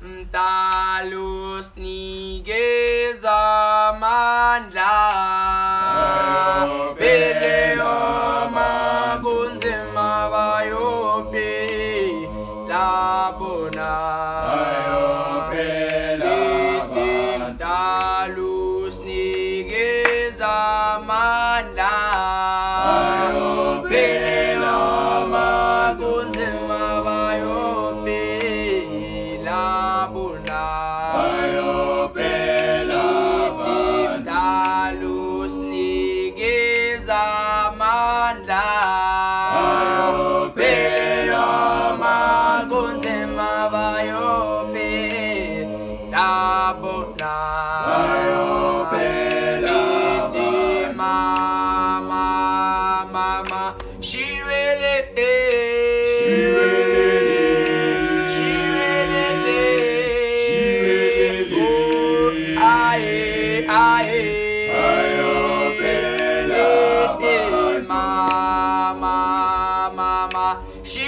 Mtalus nigeza mandla Peleo magunzima bayope labona Mtalus nigeza mandla Peleo magunzima bayope labona Mtalus nigeza mandla Peleo magunzima bayope labona Mama, she really Mama, she